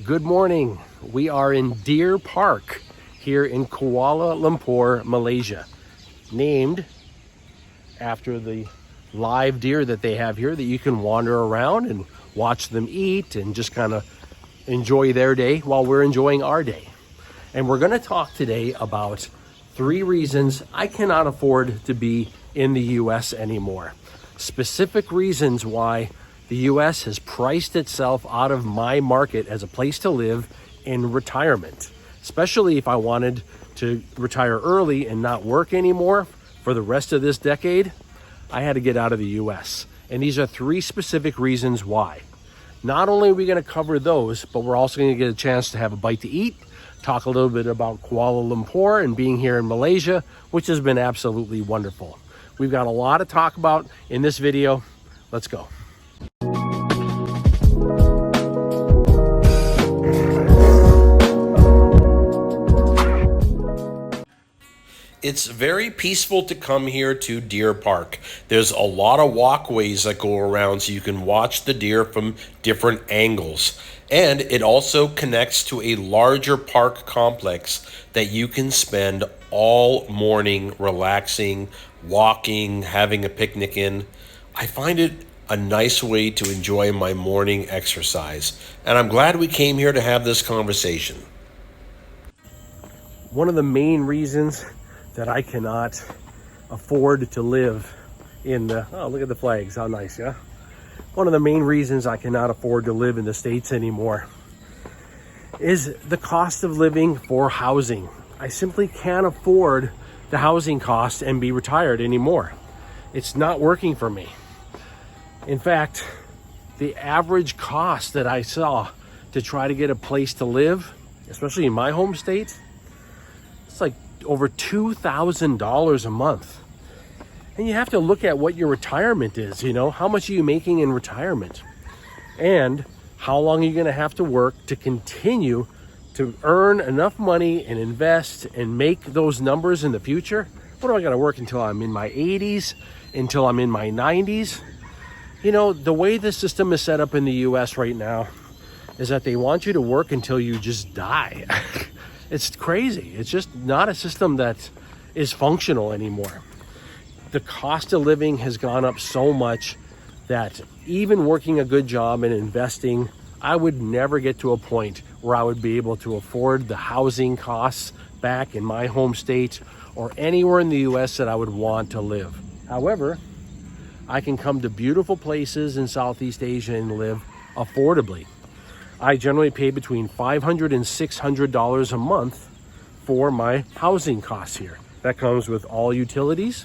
Good morning. We are in Deer Park here in Kuala Lumpur, Malaysia, named after the live deer that they have here that you can wander around and watch them eat and just kind of enjoy their day while we're enjoying our day. And we're going to talk today about 3 reasons I cannot afford to be in the US anymore. Specific reasons why the US has priced itself out of my market as a place to live in retirement, especially if I wanted to retire early and not work anymore for the rest of this decade. I had to get out of the US. And these are 3 specific reasons why. Not only are we going to cover those, but we're also going to get a chance to have a bite to eat, talk a little bit about Kuala Lumpur and being here in Malaysia, which has been absolutely wonderful. We've got a lot to talk about in this video. Let's go. It's very peaceful to come here to Deer Park. There's a lot of walkways that go around so you can watch the deer from different angles. And it also connects to a larger park complex that you can spend all morning relaxing, walking, having a picnic in. I find it a nice way to enjoy my morning exercise. And I'm glad we came here to have this conversation. One of the main reasons that I cannot afford to live in the, oh, look at the flags, how nice, yeah? One of the main reasons I cannot afford to live in the States anymore is the cost of living for housing. I simply can't afford the housing cost and be retired anymore. It's not working for me. In fact, the average cost that I saw to try to get a place to live, especially in my home state, it's like over $2,000 a month. And you have to look at what your retirement is, you know, how much are you making in retirement? And how long are you going to have to work to continue to earn enough money and invest and make those numbers in the future? What am I going to work until I'm in my 80s, until I'm in my 90s? You know, the way the system is set up in the US right now is that they want you to work until you just die. It's crazy. It's just not a system that is functional anymore. The cost of living has gone up so much that even working a good job and investing, I would never get to a point where I would be able to afford the housing costs back in my home state or anywhere in the US that I would want to live. However, I can come to beautiful places in Southeast Asia and live affordably. I generally pay between $500 and $600 a month for my housing costs here. That comes with all utilities,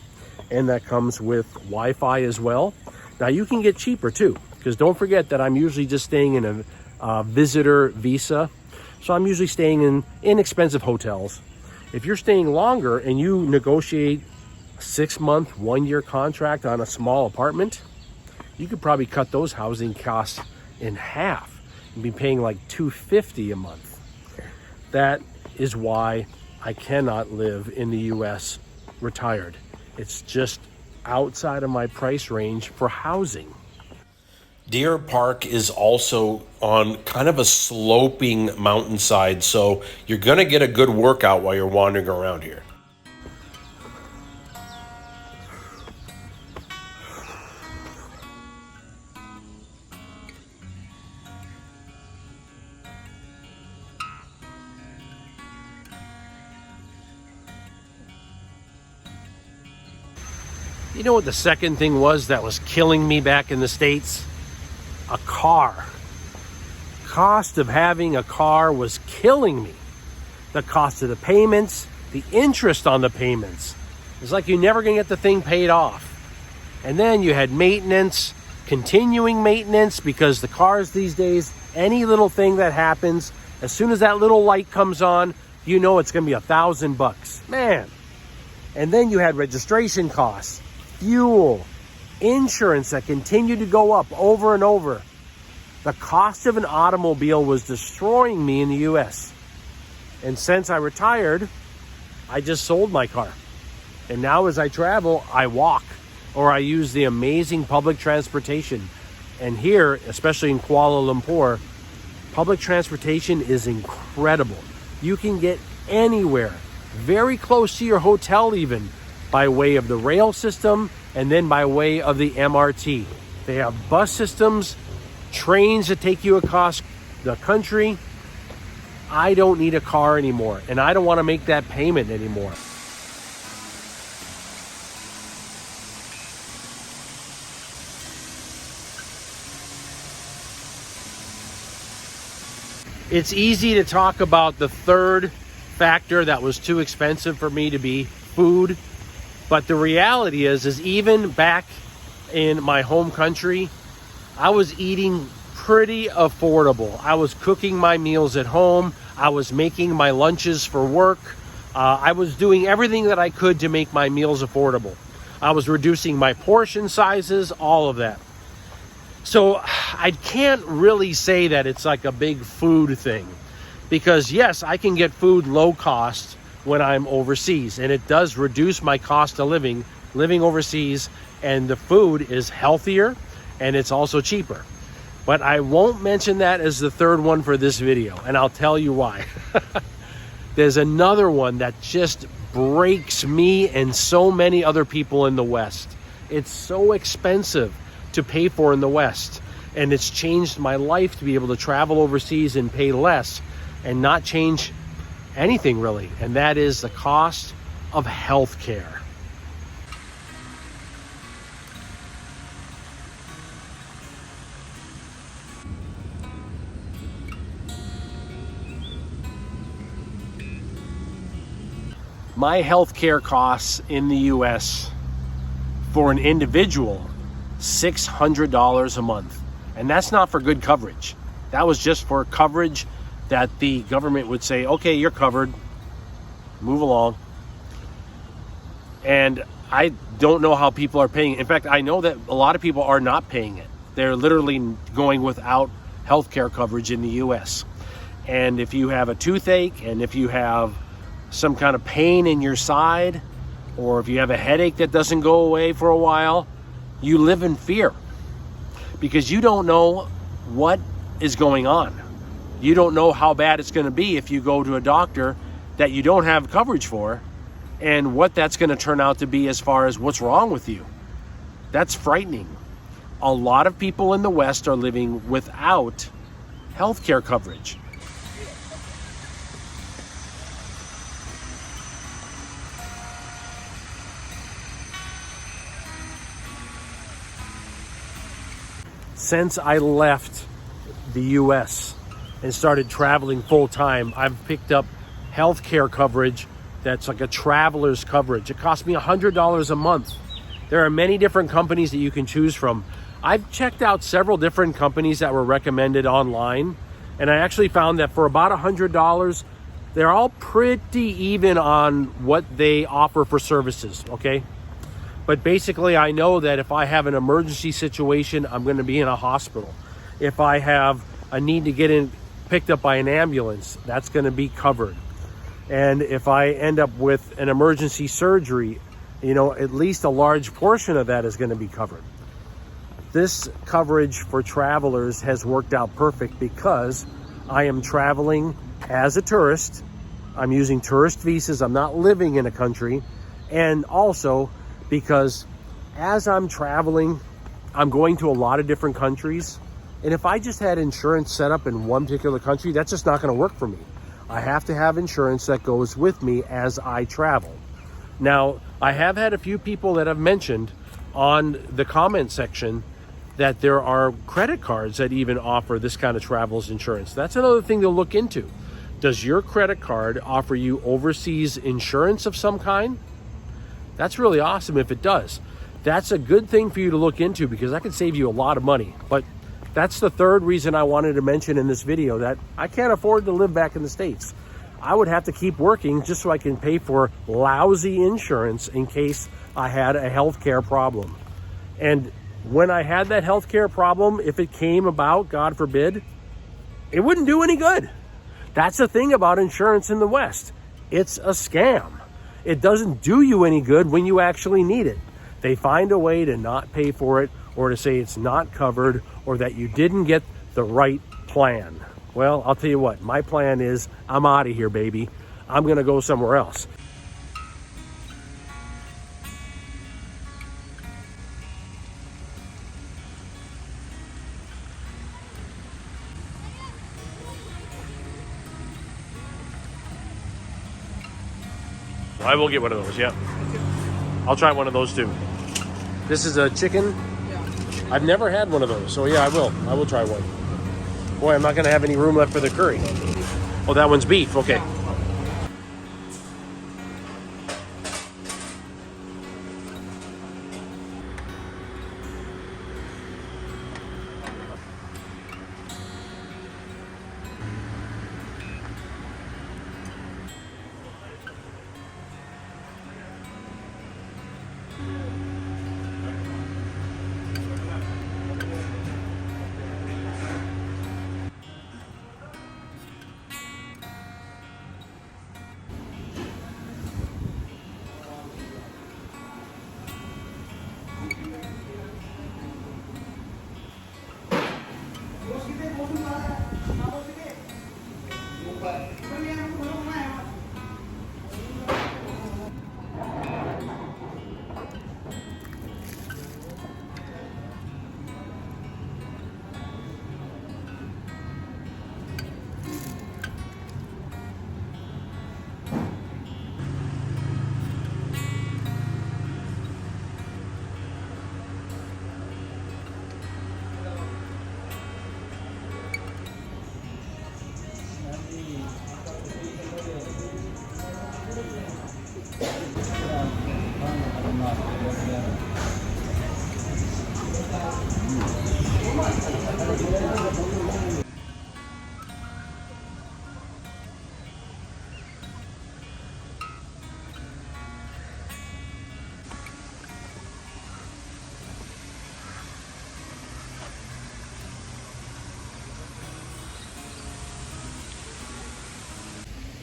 and that comes with Wi-Fi as well. Now you can get cheaper too, because don't forget that I'm usually just staying in a visitor visa. So I'm usually staying in inexpensive hotels. If you're staying longer and you negotiate a 6-month, 1-year contract on a small apartment, you could probably cut those housing costs in half. You'd be paying like $250 a month. That is why I cannot live in the US retired. It's just outside of my price range for housing. Deer Park is also on kind of a sloping mountainside, so you're going to get a good workout while you're wandering around here. You know what the second thing was that was killing me back in the States? A car. Cost of having a car was killing me. The cost of the payments, the interest on the payments. It's like you're never gonna get the thing paid off. And then you had maintenance, continuing maintenance, because the cars these days, any little thing that happens, as soon as that little light comes on, you know it's gonna be $1,000, man. And then you had registration costs, fuel, insurance that continued to go up over and over. The cost of an automobile was destroying me in the US. And since I retired, I just sold my car. And now as I travel, I walk or I use the amazing public transportation. And here, especially in Kuala Lumpur, Public transportation is incredible. You can get anywhere, very close to your hotel even, by way of the rail system and then by way of the MRT. They have bus systems, trains that take you across the country. I don't need a car anymore, and I don't want to make that payment anymore. It's easy to talk about the third factor that was too expensive for me to be food, but the reality is even back in my home country, I was eating pretty affordable. I was cooking my meals at home. I was making my lunches for work. I was doing everything that I could to make my meals affordable. I was reducing my portion sizes, all of that. So I can't really say that it's like a big food thing, because yes, I can get food low cost when I'm overseas, and it does reduce my cost of living overseas, and the food is healthier and it's also cheaper. But I won't mention that as the third one for this video, and I'll tell you why. There's another one that just breaks me and so many other people in the West. It's so expensive to pay for in the West, and it's changed my life to be able to travel overseas and pay less and not change anything really, and that is the cost of health care. My health care costs in the US for an individual $600 a month, and that's not for good coverage. That was just for coverage that the government would say, okay, you're covered, move along. And I don't know how people are paying. In fact, I know that a lot of people are not paying it. They're literally going without health care coverage in the US. And if you have a toothache, and if you have some kind of pain in your side, or if you have a headache that doesn't go away for a while, you live in fear because you don't know what is going on. You don't know how bad it's going to be if you go to a doctor that you don't have coverage for, and what that's going to turn out to be as far as what's wrong with you. That's frightening. A lot of people in the West are living without health care coverage. Since I left the US and started traveling full time, I've picked up health care coverage that's like a traveler's coverage. It costs me $100 a month. There are many different companies that you can choose from. I've checked out several different companies that were recommended online, and I actually found that for about $100, they're all pretty even on what they offer for services, okay? But basically, I know that if I have an emergency situation, I'm going to be in a hospital. If I have a need to get picked up by an ambulance, that's going to be covered. And if I end up with an emergency surgery, at least a large portion of that is going to be covered. This coverage for travelers has worked out perfect because I am traveling as a tourist. I'm using tourist visas. I'm not living in a country. And also, because as I'm traveling, I'm going to a lot of different countries. And if I just had insurance set up in one particular country, that's just not going to work for me. I have to have insurance that goes with me as I travel. Now, I have had a few people that have mentioned on the comment section that there are credit cards that even offer this kind of travel's insurance. That's another thing to look into. Does your credit card offer you overseas insurance of some kind? That's really awesome if it does. That's a good thing for you to look into because that could save you a lot of money. But that's the third reason I wanted to mention in this video, that I can't afford to live back in the States. I would have to keep working just so I can pay for lousy insurance in case I had a healthcare problem. And when I had that healthcare problem, if it came about, God forbid, it wouldn't do any good. That's the thing about insurance in the West. It's a scam. It doesn't do you any good when you actually need it. They find a way to not pay for it, or to say it's not covered, or that you didn't get the right plan. Well, I'll tell you what, my plan is I'm out of here, baby. I'm gonna go somewhere else. I will get one of those, yeah. I'll try one of those too. This is a chicken. I've never had one of those, so yeah, I will try one. Boy, I'm not gonna have any room left for the curry. Oh, that one's beef, okay.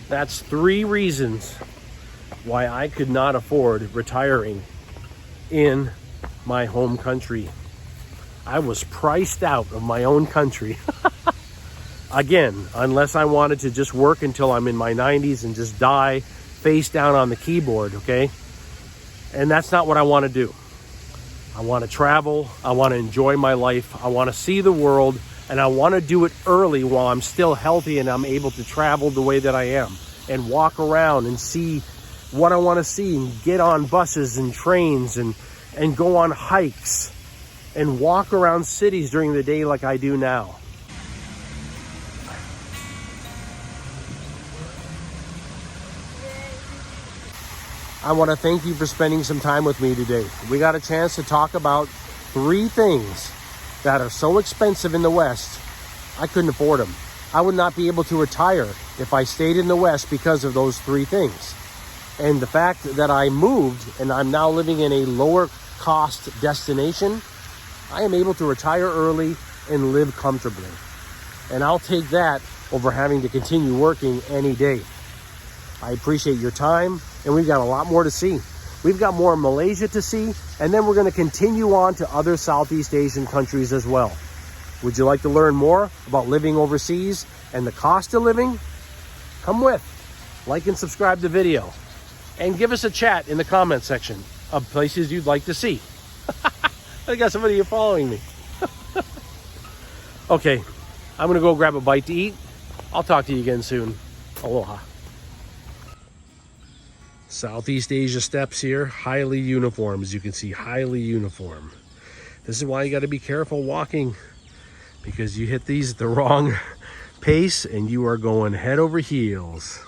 That's 3 reasons why I could not afford retiring in my home country. I was priced out of my own country. Again, unless I wanted to just work until I'm in my 90s and just die face down on the keyboard, okay? And that's not what I want to do. I want to travel, I want to enjoy my life, I want to see the world, and I want to do it early while I'm still healthy and I'm able to travel the way that I am and walk around and see what I want to see and get on buses and trains and go on hikes and walk around cities during the day like I do now. I want to thank you for spending some time with me today. We got a chance to talk about 3 things that are so expensive in the West, I couldn't afford them. I would not be able to retire if I stayed in the West because of those 3 things. And the fact that I moved and I'm now living in a lower cost destination, I am able to retire early and live comfortably. And I'll take that over having to continue working any day. I appreciate your time, and we've got a lot more to see. We've got more Malaysia to see, and then we're going to continue on to other Southeast Asian countries as well. Would you like to learn more about living overseas and the cost of living? Come with. Like and subscribe to the video. And give us a chat in the comment section of places you'd like to see. I got somebody here following me. Okay, I'm going to go grab a bite to eat. I'll talk to you again soon. Aloha. Southeast Asia steps here, highly uniform, as you can see, highly uniform. This is why you got to be careful walking, because you hit these at the wrong pace and you are going head over heels.